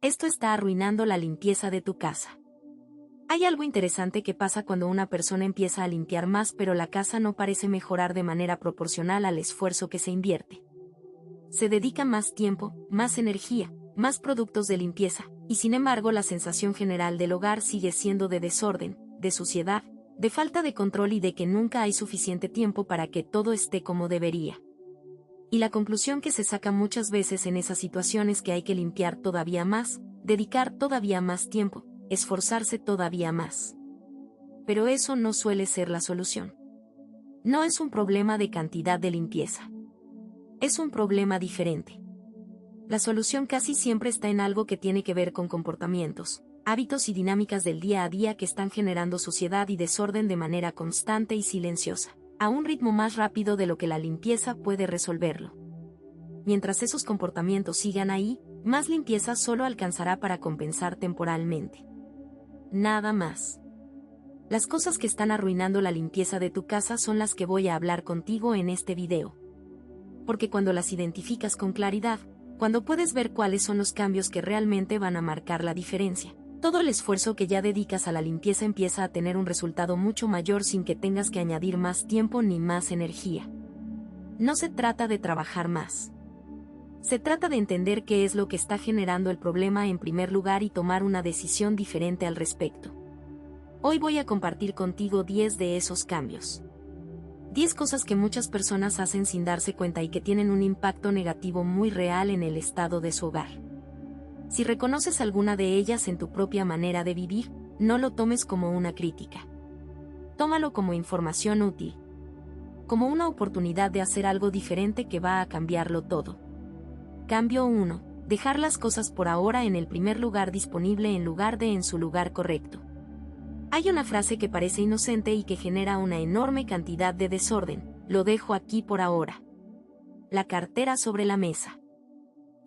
Esto está arruinando la limpieza de tu casa. Hay algo interesante que pasa cuando una persona empieza a limpiar más, pero la casa no parece mejorar de manera proporcional al esfuerzo que se invierte. Se dedica más tiempo, más energía, más productos de limpieza, y sin embargo la sensación general del hogar sigue siendo de desorden, de suciedad, de falta de control y de que nunca hay suficiente tiempo para que todo esté como debería. Y la conclusión que se saca muchas veces en esas situaciones es que hay que limpiar todavía más, dedicar todavía más tiempo, esforzarse todavía más. Pero eso no suele ser la solución. No es un problema de cantidad de limpieza. Es un problema diferente. La solución casi siempre está en algo que tiene que ver con comportamientos, hábitos y dinámicas del día a día que están generando suciedad y desorden de manera constante y silenciosa, a un ritmo más rápido de lo que la limpieza puede resolverlo. Mientras esos comportamientos sigan ahí, más limpieza solo alcanzará para compensar temporalmente. Nada más. Las cosas que están arruinando la limpieza de tu casa son las que voy a hablar contigo en este video. Porque cuando las identificas con claridad, cuando puedes ver cuáles son los cambios que realmente van a marcar la diferencia, todo el esfuerzo que ya dedicas a la limpieza empieza a tener un resultado mucho mayor sin que tengas que añadir más tiempo ni más energía. No se trata de trabajar más. Se trata de entender qué es lo que está generando el problema en primer lugar y tomar una decisión diferente al respecto. Hoy voy a compartir contigo 10 de esos cambios. 10 cosas que muchas personas hacen sin darse cuenta y que tienen un impacto negativo muy real en el estado de su hogar. Si reconoces alguna de ellas en tu propia manera de vivir, no lo tomes como una crítica. Tómalo como información útil. Como una oportunidad de hacer algo diferente que va a cambiarlo todo. Cambio 1. Dejar las cosas por ahora en el primer lugar disponible en lugar de en su lugar correcto. Hay una frase que parece inocente y que genera una enorme cantidad de desorden: lo dejo aquí por ahora. La cartera sobre la mesa.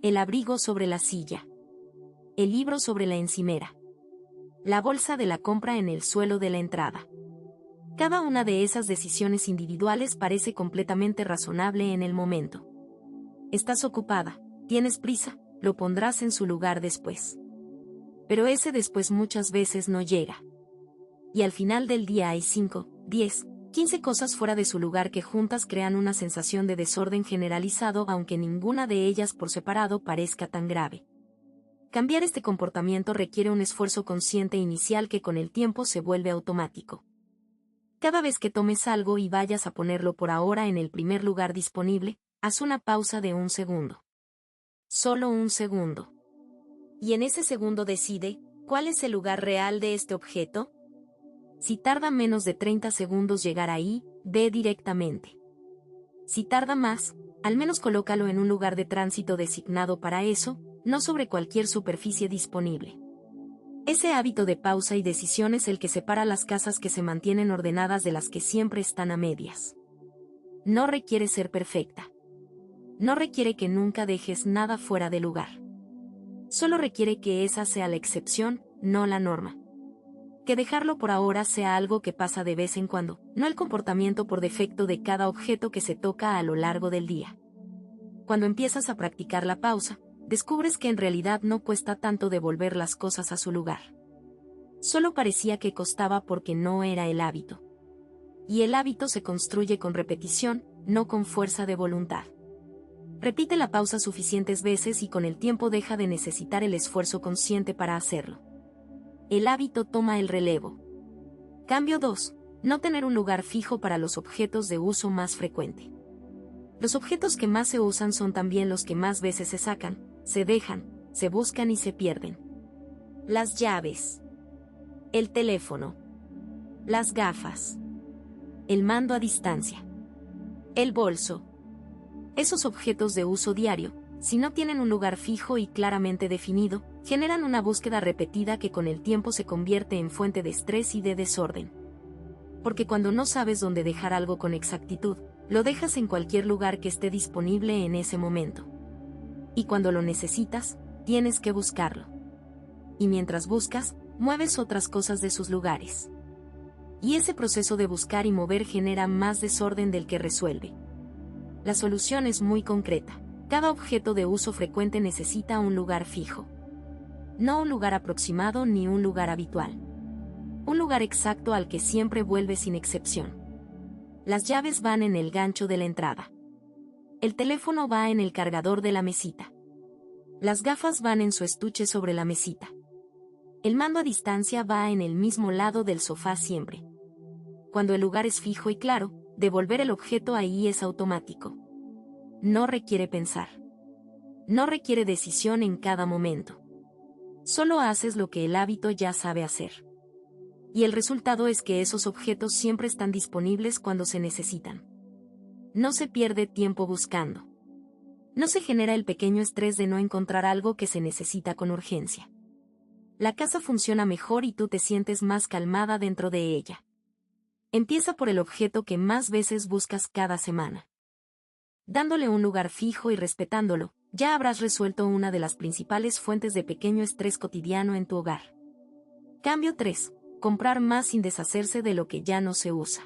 El abrigo sobre la silla. El libro sobre la encimera. La bolsa de la compra en el suelo de la entrada. Cada una de esas decisiones individuales parece completamente razonable en el momento. Estás ocupada, tienes prisa, lo pondrás en su lugar después. Pero ese después muchas veces no llega. Y al final del día hay 5, 10, 15 cosas fuera de su lugar que juntas crean una sensación de desorden generalizado, aunque ninguna de ellas por separado parezca tan grave. Cambiar este comportamiento requiere un esfuerzo consciente inicial que con el tiempo se vuelve automático. Cada vez que tomes algo y vayas a ponerlo por ahora en el primer lugar disponible, haz una pausa de 1 segundo. Solo 1 segundo. Y en ese segundo decide, ¿cuál es el lugar real de este objeto? Si tarda menos de 30 segundos llegar ahí, ve directamente. Si tarda más, al menos colócalo en un lugar de tránsito designado para eso, no sobre cualquier superficie disponible. Ese hábito de pausa y decisión es el que separa las casas que se mantienen ordenadas de las que siempre están a medias. No requiere ser perfecta. No requiere que nunca dejes nada fuera de lugar. Solo requiere que esa sea la excepción, no la norma. Que dejarlo por ahora sea algo que pasa de vez en cuando, no el comportamiento por defecto de cada objeto que se toca a lo largo del día. Cuando empiezas a practicar la pausa, descubres que en realidad no cuesta tanto devolver las cosas a su lugar. Solo parecía que costaba porque no era el hábito. Y el hábito se construye con repetición, no con fuerza de voluntad. Repite la pausa suficientes veces y con el tiempo deja de necesitar el esfuerzo consciente para hacerlo. El hábito toma el relevo. Cambio 2. No tener un lugar fijo para los objetos de uso más frecuente. Los objetos que más se usan son también los que más veces se sacan, se dejan, se buscan y se pierden. Las llaves. El teléfono. Las gafas. El mando a distancia. El bolso. Esos objetos de uso diario, si no tienen un lugar fijo y claramente definido, generan una búsqueda repetida que con el tiempo se convierte en fuente de estrés y de desorden. Porque cuando no sabes dónde dejar algo con exactitud, lo dejas en cualquier lugar que esté disponible en ese momento. Y cuando lo necesitas, tienes que buscarlo. Y mientras buscas, mueves otras cosas de sus lugares. Y ese proceso de buscar y mover genera más desorden del que resuelve. La solución es muy concreta. Cada objeto de uso frecuente necesita un lugar fijo. No un lugar aproximado ni un lugar habitual. Un lugar exacto al que siempre vuelve sin excepción. Las llaves van en el gancho de la entrada. El teléfono va en el cargador de la mesita. Las gafas van en su estuche sobre la mesita. El mando a distancia va en el mismo lado del sofá siempre. Cuando el lugar es fijo y claro, devolver el objeto ahí es automático. No requiere pensar. No requiere decisión en cada momento. Solo haces lo que el hábito ya sabe hacer. Y el resultado es que esos objetos siempre están disponibles cuando se necesitan. No se pierde tiempo buscando. No se genera el pequeño estrés de no encontrar algo que se necesita con urgencia. La casa funciona mejor y tú te sientes más calmada dentro de ella. Empieza por el objeto que más veces buscas cada semana. Dándole un lugar fijo y respetándolo, ya habrás resuelto una de las principales fuentes de pequeño estrés cotidiano en tu hogar. Cambio 3. Comprar más sin deshacerse de lo que ya no se usa.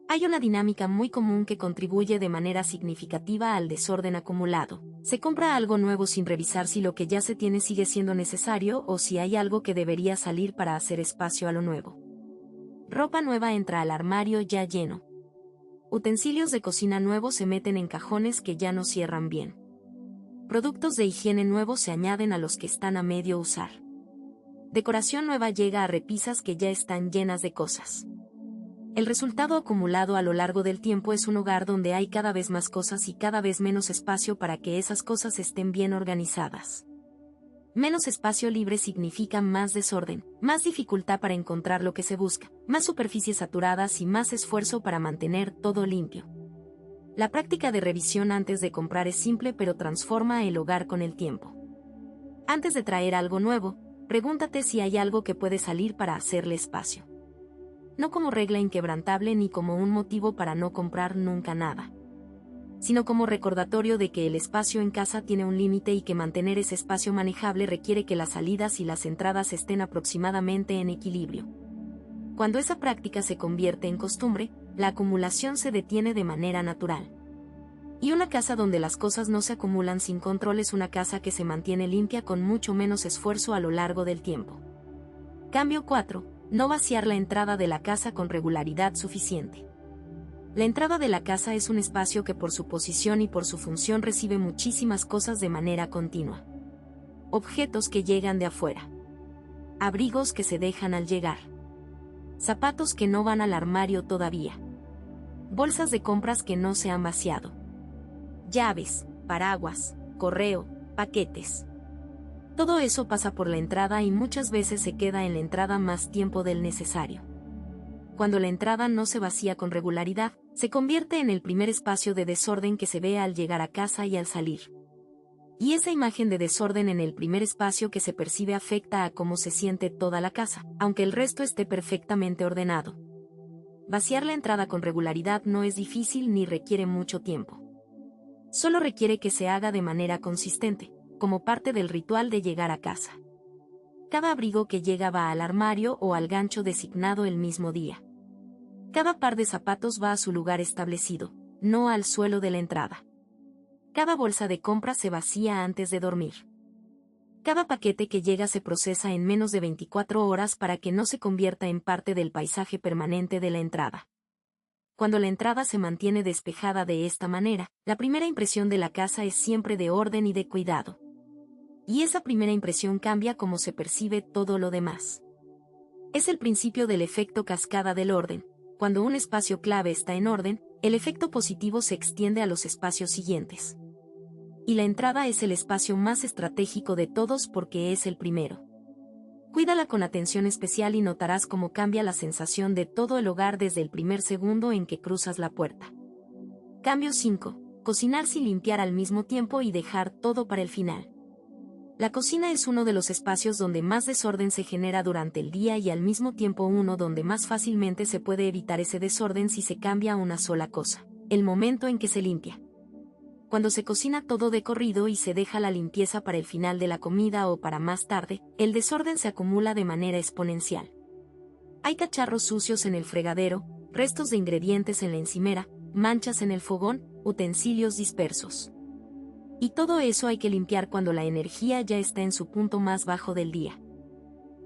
Hay una dinámica muy común que contribuye de manera significativa al desorden acumulado. Se compra algo nuevo sin revisar si lo que ya se tiene sigue siendo necesario o si hay algo que debería salir para hacer espacio a lo nuevo. Ropa nueva entra al armario ya lleno. Utensilios de cocina nuevos se meten en cajones que ya no cierran bien. Productos de higiene nuevos se añaden a los que están a medio usar. Decoración nueva llega a repisas que ya están llenas de cosas. El resultado acumulado a lo largo del tiempo es un hogar donde hay cada vez más cosas y cada vez menos espacio para que esas cosas estén bien organizadas. Menos espacio libre significa más desorden, más dificultad para encontrar lo que se busca, más superficies saturadas y más esfuerzo para mantener todo limpio. La práctica de revisión antes de comprar es simple pero transforma el hogar con el tiempo. Antes de traer algo nuevo, pregúntate si hay algo que puede salir para hacerle espacio. No como regla inquebrantable ni como un motivo para no comprar nunca nada, sino como recordatorio de que el espacio en casa tiene un límite y que mantener ese espacio manejable requiere que las salidas y las entradas estén aproximadamente en equilibrio. Cuando esa práctica se convierte en costumbre, la acumulación se detiene de manera natural. Y una casa donde las cosas no se acumulan sin control es una casa que se mantiene limpia con mucho menos esfuerzo a lo largo del tiempo. Cambio 4. No vaciar la entrada de la casa con regularidad suficiente. La entrada de la casa es un espacio que por su posición y por su función recibe muchísimas cosas de manera continua. Objetos que llegan de afuera. Abrigos que se dejan al llegar. Zapatos que no van al armario todavía. Bolsas de compras que no se han vaciado. Llaves, paraguas, correo, paquetes. Todo eso pasa por la entrada y muchas veces se queda en la entrada más tiempo del necesario. Cuando la entrada no se vacía con regularidad, se convierte en el primer espacio de desorden que se ve al llegar a casa y al salir. Y esa imagen de desorden en el primer espacio que se percibe afecta a cómo se siente toda la casa, aunque el resto esté perfectamente ordenado. Vaciar la entrada con regularidad no es difícil ni requiere mucho tiempo. Solo requiere que se haga de manera consistente, como parte del ritual de llegar a casa. Cada abrigo que llega va al armario o al gancho designado el mismo día. Cada par de zapatos va a su lugar establecido, no al suelo de la entrada. Cada bolsa de compra se vacía antes de dormir. Cada paquete que llega se procesa en menos de 24 horas para que no se convierta en parte del paisaje permanente de la entrada. Cuando la entrada se mantiene despejada de esta manera, la primera impresión de la casa es siempre de orden y de cuidado. Y esa primera impresión cambia cómo se percibe todo lo demás. Es el principio del efecto cascada del orden. Cuando un espacio clave está en orden, el efecto positivo se extiende a los espacios siguientes. Y la entrada es el espacio más estratégico de todos porque es el primero. Cuídala con atención especial y notarás cómo cambia la sensación de todo el hogar desde el primer segundo en que cruzas la puerta. Cambio 5. Cocinar sin limpiar al mismo tiempo y dejar todo para el final. La cocina es uno de los espacios donde más desorden se genera durante el día y al mismo tiempo uno donde más fácilmente se puede evitar ese desorden si se cambia una sola cosa: el momento en que se limpia. Cuando se cocina todo de corrido y se deja la limpieza para el final de la comida o para más tarde, el desorden se acumula de manera exponencial. Hay cacharros sucios en el fregadero, restos de ingredientes en la encimera, manchas en el fogón, utensilios dispersos. Y todo eso hay que limpiar cuando la energía ya está en su punto más bajo del día.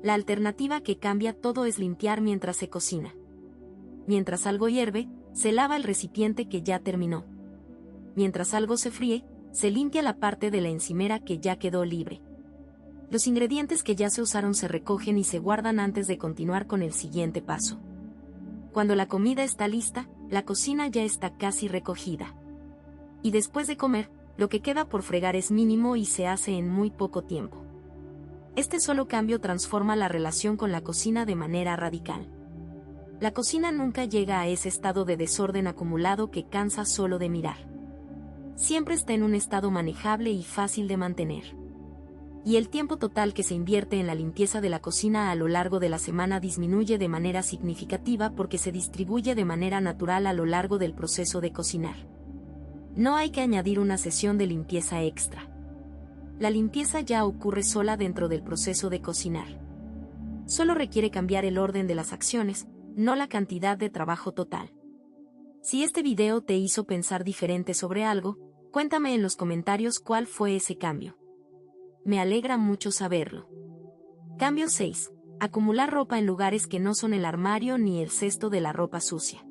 La alternativa que cambia todo es limpiar mientras se cocina. Mientras algo hierve, se lava el recipiente que ya terminó. Mientras algo se fríe, se limpia la parte de la encimera que ya quedó libre. Los ingredientes que ya se usaron se recogen y se guardan antes de continuar con el siguiente paso. Cuando la comida está lista, la cocina ya está casi recogida. Y después de comer, lo que queda por fregar es mínimo y se hace en muy poco tiempo. Este solo cambio transforma la relación con la cocina de manera radical. La cocina nunca llega a ese estado de desorden acumulado que cansa solo de mirar. Siempre está en un estado manejable y fácil de mantener. Y el tiempo total que se invierte en la limpieza de la cocina a lo largo de la semana disminuye de manera significativa porque se distribuye de manera natural a lo largo del proceso de cocinar. No hay que añadir una sesión de limpieza extra. La limpieza ya ocurre sola dentro del proceso de cocinar. Solo requiere cambiar el orden de las acciones, no la cantidad de trabajo total. Si este video te hizo pensar diferente sobre algo, cuéntame en los comentarios cuál fue ese cambio. Me alegra mucho saberlo. Cambio 6. Acumular ropa en lugares que no son el armario ni el cesto de la ropa sucia.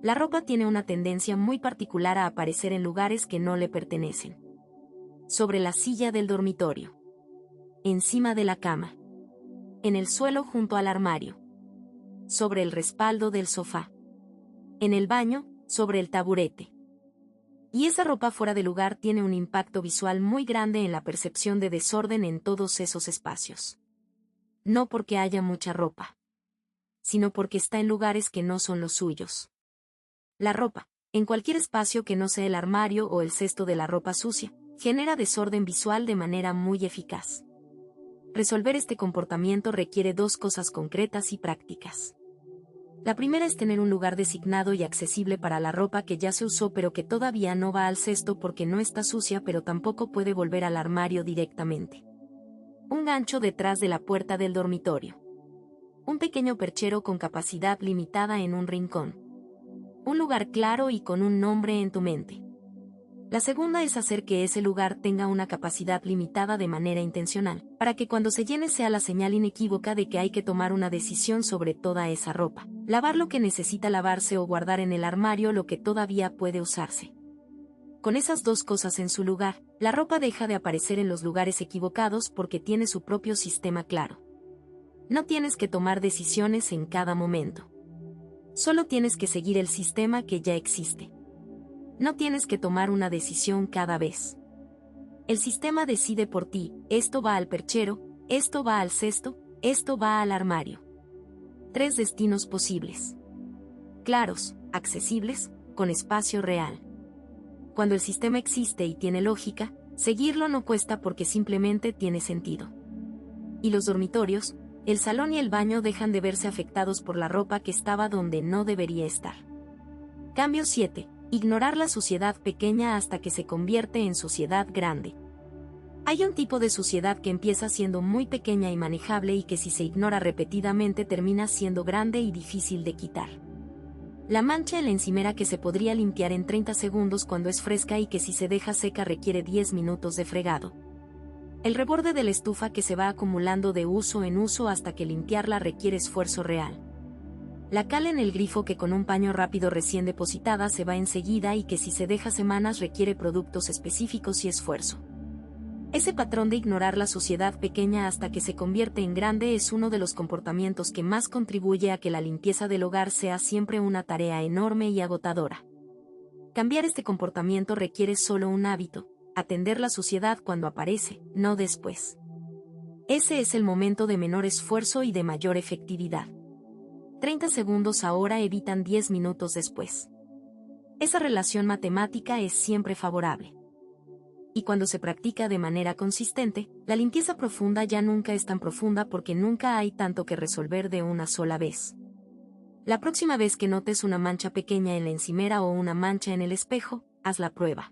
La ropa tiene una tendencia muy particular a aparecer en lugares que no le pertenecen. Sobre la silla del dormitorio. Encima de la cama. En el suelo junto al armario. Sobre el respaldo del sofá. En el baño, sobre el taburete. Y esa ropa fuera de lugar tiene un impacto visual muy grande en la percepción de desorden en todos esos espacios. No porque haya mucha ropa, sino porque está en lugares que no son los suyos. La ropa, en cualquier espacio que no sea el armario o el cesto de la ropa sucia, genera desorden visual de manera muy eficaz. Resolver este comportamiento requiere dos cosas concretas y prácticas. La primera es tener un lugar designado y accesible para la ropa que ya se usó pero que todavía no va al cesto porque no está sucia pero tampoco puede volver al armario directamente. Un gancho detrás de la puerta del dormitorio. Un pequeño perchero con capacidad limitada en un rincón. Un lugar claro y con un nombre en tu mente. La segunda es hacer que ese lugar tenga una capacidad limitada de manera intencional, para que cuando se llene sea la señal inequívoca de que hay que tomar una decisión sobre toda esa ropa. Lavar lo que necesita lavarse o guardar en el armario lo que todavía puede usarse. Con esas dos cosas en su lugar, la ropa deja de aparecer en los lugares equivocados porque tiene su propio sistema claro. No tienes que tomar decisiones en cada momento. Solo tienes que seguir el sistema que ya existe. No tienes que tomar una decisión cada vez. El sistema decide por ti, esto va al perchero, esto va al cesto, esto va al armario. 3 destinos posibles. Claros, accesibles, con espacio real. Cuando el sistema existe y tiene lógica, seguirlo no cuesta porque simplemente tiene sentido. Y los dormitorios, el salón y el baño dejan de verse afectados por la ropa que estaba donde no debería estar. Cambio 7. Ignorar la suciedad pequeña hasta que se convierte en suciedad grande. Hay un tipo de suciedad que empieza siendo muy pequeña y manejable y que si se ignora repetidamente termina siendo grande y difícil de quitar. La mancha en la encimera que se podría limpiar en 30 segundos cuando es fresca y que si se deja seca requiere 10 minutos de fregado. El reborde de la estufa que se va acumulando de uso en uso hasta que limpiarla requiere esfuerzo real. La cal en el grifo que con un paño rápido recién depositada se va enseguida y que si se deja semanas requiere productos específicos y esfuerzo. Ese patrón de ignorar la suciedad pequeña hasta que se convierte en grande es uno de los comportamientos que más contribuye a que la limpieza del hogar sea siempre una tarea enorme y agotadora. Cambiar este comportamiento requiere solo un hábito, atender la suciedad cuando aparece, no después. Ese es el momento de menor esfuerzo y de mayor efectividad. 30 segundos ahora evitan 10 minutos después. Esa relación matemática es siempre favorable. Y cuando se practica de manera consistente, la limpieza profunda ya nunca es tan profunda porque nunca hay tanto que resolver de una sola vez. La próxima vez que notes una mancha pequeña en la encimera o una mancha en el espejo, haz la prueba.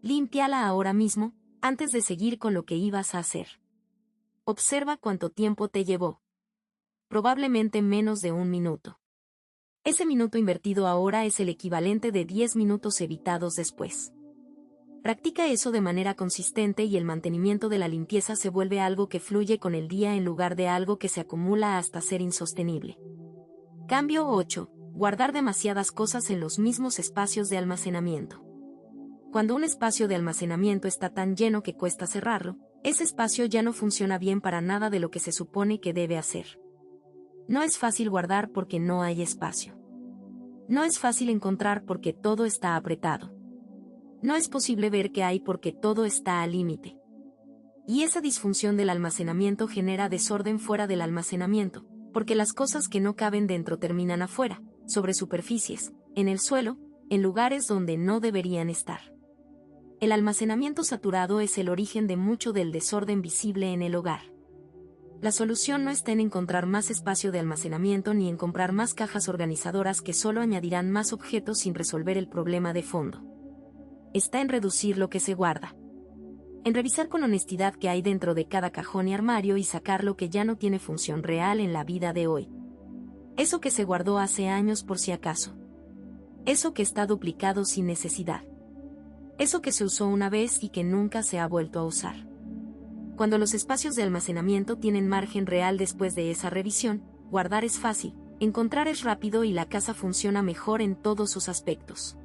Límpiala ahora mismo, antes de seguir con lo que ibas a hacer. Observa cuánto tiempo te llevó. Probablemente menos de 1 minuto. Ese minuto invertido ahora es el equivalente de 10 minutos evitados después. Practica eso de manera consistente y el mantenimiento de la limpieza se vuelve algo que fluye con el día en lugar de algo que se acumula hasta ser insostenible. Cambio 8. Guardar demasiadas cosas en los mismos espacios de almacenamiento. Cuando un espacio de almacenamiento está tan lleno que cuesta cerrarlo, ese espacio ya no funciona bien para nada de lo que se supone que debe hacer. No es fácil guardar porque no hay espacio. No es fácil encontrar porque todo está apretado. No es posible ver qué hay porque todo está al límite. Y esa disfunción del almacenamiento genera desorden fuera del almacenamiento, porque las cosas que no caben dentro terminan afuera, sobre superficies, en el suelo, en lugares donde no deberían estar. El almacenamiento saturado es el origen de mucho del desorden visible en el hogar. La solución no está en encontrar más espacio de almacenamiento ni en comprar más cajas organizadoras que solo añadirán más objetos sin resolver el problema de fondo. Está en reducir lo que se guarda. En revisar con honestidad qué hay dentro de cada cajón y armario y sacar lo que ya no tiene función real en la vida de hoy. Eso que se guardó hace años por si acaso. Eso que está duplicado sin necesidad. Eso que se usó una vez y que nunca se ha vuelto a usar. Cuando los espacios de almacenamiento tienen margen real después de esa revisión, guardar es fácil, encontrar es rápido y la casa funciona mejor en todos sus aspectos.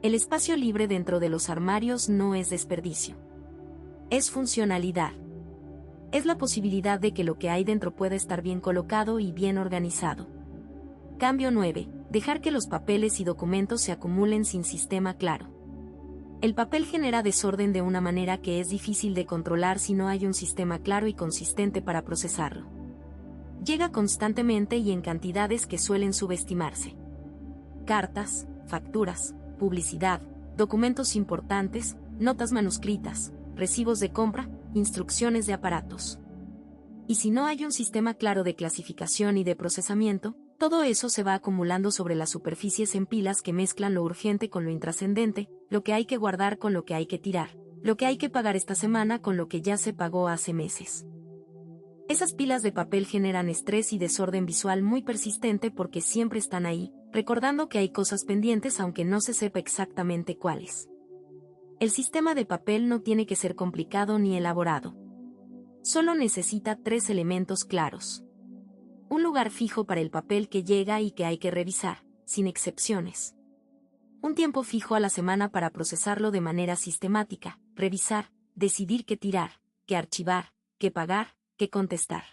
El espacio libre dentro de los armarios no es desperdicio. Es funcionalidad. Es la posibilidad de que lo que hay dentro pueda estar bien colocado y bien organizado. Cambio 9. Dejar que los papeles y documentos se acumulen sin sistema claro. El papel genera desorden de una manera que es difícil de controlar si no hay un sistema claro y consistente para procesarlo. Llega constantemente y en cantidades que suelen subestimarse. Cartas, facturas, publicidad, documentos importantes, notas manuscritas, recibos de compra, instrucciones de aparatos. Y si no hay un sistema claro de clasificación y de procesamiento, todo eso se va acumulando sobre las superficies en pilas que mezclan lo urgente con lo intrascendente, lo que hay que guardar con lo que hay que tirar, lo que hay que pagar esta semana con lo que ya se pagó hace meses. Esas pilas de papel generan estrés y desorden visual muy persistente porque siempre están ahí, recordando que hay cosas pendientes aunque no se sepa exactamente cuáles. El sistema de papel no tiene que ser complicado ni elaborado. Solo necesita 3 elementos claros. Un lugar fijo para el papel que llega y que hay que revisar, sin excepciones. Un tiempo fijo a la semana para procesarlo de manera sistemática, revisar, decidir qué tirar, qué archivar, qué pagar, qué contestar.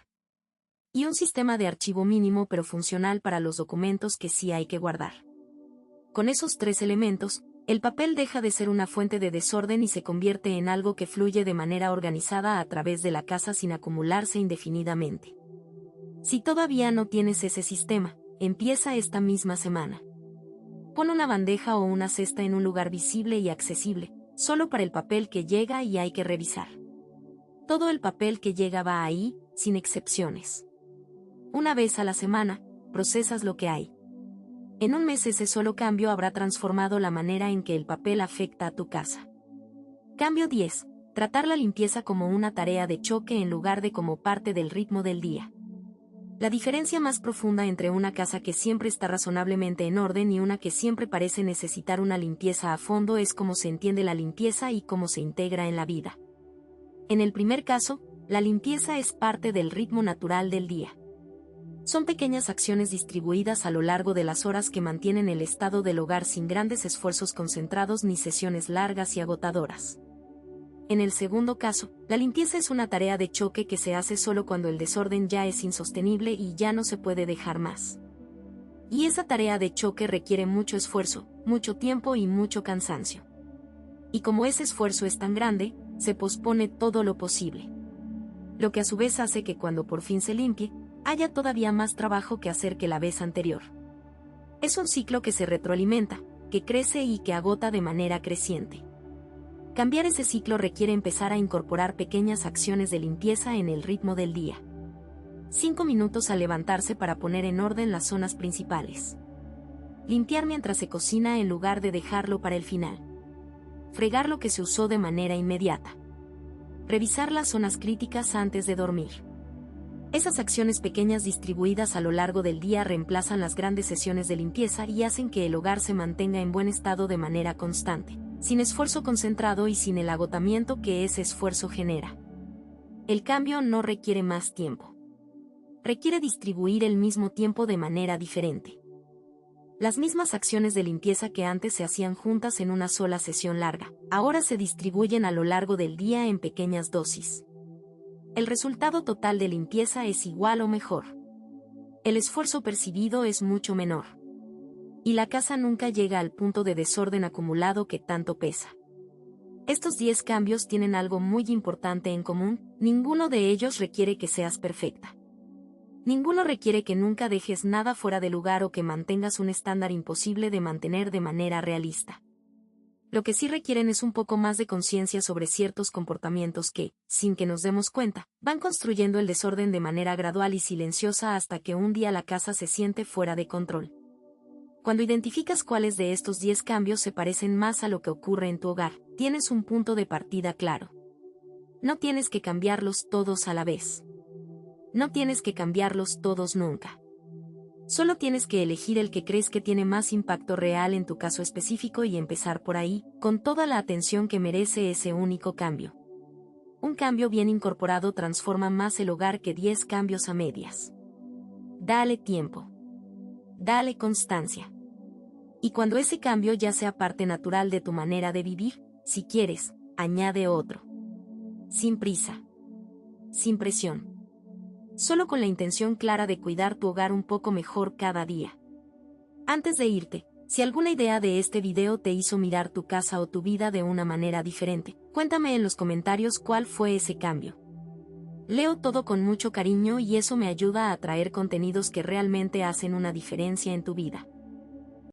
Y un sistema de archivo mínimo pero funcional para los documentos que sí hay que guardar. Con esos 3 elementos, el papel deja de ser una fuente de desorden y se convierte en algo que fluye de manera organizada a través de la casa sin acumularse indefinidamente. Si todavía no tienes ese sistema, empieza esta misma semana. Pon una bandeja o una cesta en un lugar visible y accesible, solo para el papel que llega y hay que revisar. Todo el papel que llega va ahí, sin excepciones. Una vez a la semana, procesas lo que hay. En un mes ese solo cambio habrá transformado la manera en que el papel afecta a tu casa. Cambio 10. Tratar la limpieza como una tarea de choque en lugar de como parte del ritmo del día. La diferencia más profunda entre una casa que siempre está razonablemente en orden y una que siempre parece necesitar una limpieza a fondo es cómo se entiende la limpieza y cómo se integra en la vida. En el primer caso, la limpieza es parte del ritmo natural del día. Son pequeñas acciones distribuidas a lo largo de las horas que mantienen el estado del hogar sin grandes esfuerzos concentrados ni sesiones largas y agotadoras. En el segundo caso, la limpieza es una tarea de choque que se hace solo cuando el desorden ya es insostenible y ya no se puede dejar más. Y esa tarea de choque requiere mucho esfuerzo, mucho tiempo y mucho cansancio. Y como ese esfuerzo es tan grande, se pospone todo lo posible. Lo que a su vez hace que cuando por fin se limpie, haya todavía más trabajo que hacer que la vez anterior. Es un ciclo que se retroalimenta, que crece y que agota de manera creciente. Cambiar ese ciclo requiere empezar a incorporar pequeñas acciones de limpieza en el ritmo del día. 5 minutos al levantarse para poner en orden las zonas principales. Limpiar mientras se cocina en lugar de dejarlo para el final. Fregar lo que se usó de manera inmediata. Revisar las zonas críticas antes de dormir. Esas acciones pequeñas distribuidas a lo largo del día reemplazan las grandes sesiones de limpieza y hacen que el hogar se mantenga en buen estado de manera constante, sin esfuerzo concentrado y sin el agotamiento que ese esfuerzo genera. El cambio no requiere más tiempo. Requiere distribuir el mismo tiempo de manera diferente. Las mismas acciones de limpieza que antes se hacían juntas en una sola sesión larga, ahora se distribuyen a lo largo del día en pequeñas dosis. El resultado total de limpieza es igual o mejor. El esfuerzo percibido es mucho menor. Y la casa nunca llega al punto de desorden acumulado que tanto pesa. Estos 10 cambios tienen algo muy importante en común: ninguno de ellos requiere que seas perfecta. Ninguno requiere que nunca dejes nada fuera de lugar o que mantengas un estándar imposible de mantener de manera realista. Lo que sí requieren es un poco más de conciencia sobre ciertos comportamientos que, sin que nos demos cuenta, van construyendo el desorden de manera gradual y silenciosa hasta que un día la casa se siente fuera de control. Cuando identificas cuáles de estos 10 cambios se parecen más a lo que ocurre en tu hogar, tienes un punto de partida claro. No tienes que cambiarlos todos a la vez. No tienes que cambiarlos todos nunca. Solo tienes que elegir el que crees que tiene más impacto real en tu caso específico y empezar por ahí, con toda la atención que merece ese único cambio. Un cambio bien incorporado transforma más el hogar que 10 cambios a medias. Dale tiempo. Dale constancia. Y cuando ese cambio ya sea parte natural de tu manera de vivir, si quieres, añade otro. Sin prisa. Sin presión. Solo con la intención clara de cuidar tu hogar un poco mejor cada día. Antes de irte, si alguna idea de este video te hizo mirar tu casa o tu vida de una manera diferente, cuéntame en los comentarios cuál fue ese cambio. Leo todo con mucho cariño y eso me ayuda a traer contenidos que realmente hacen una diferencia en tu vida.